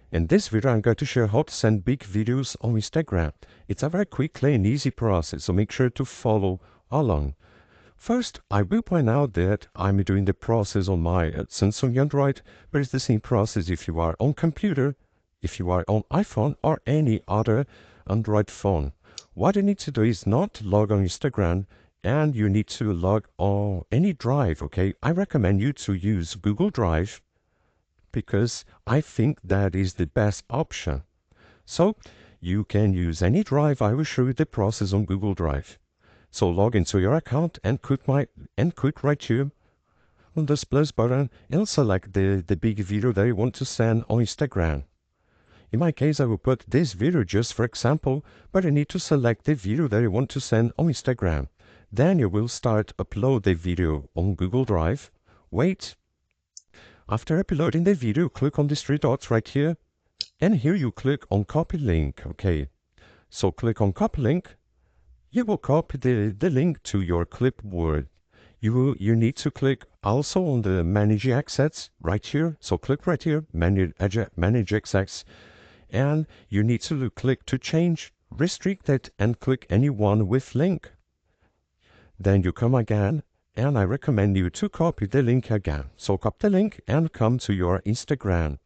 In this video, I'm going to show you how to send big videos on Instagram. It's a very quickly and easy process, so make sure to follow along. First, I will point out that I'm doing the process on my Samsung Android, but it's the same process if you are on computer, if you are on iPhone or any other Android phone. What you need to do is not log on Instagram, and you need to log on any drive, okay? I recommend you to use Google Drive, because I think that is the best option. So you can use any drive. I will show you the process on Google Drive. So log into your account and click right here on this plus button and select the big video that you want to send on Instagram. In my case, I will put this video just for example, but you need to select the video that you want to send on Instagram. Then you will start upload the video on Google Drive. Wait. After uploading the video, click on these three dots right here, and here you click on copy link, okay? So click on copy link. You will copy the link to your clipboard. You need to click also on the manage access right here. So click right here, manage access, and you need to click to change, restrict it, and click anyone with link. Then you come again, and I recommend you to copy the link again. So copy the link and come to your Instagram.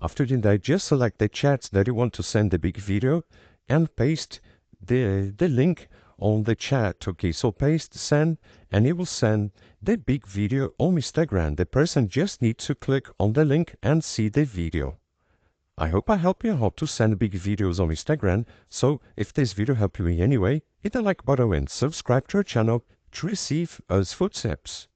After doing that, just select the chat that you want to send the big video and paste the link on the chat. Okay, so paste, send, and it will send the big video on Instagram. The person just needs to click on the link and see the video. I hope I help you how to send big videos on Instagram. So if this video helped you in any way, hit the like button and subscribe to our channel to receive us footsteps.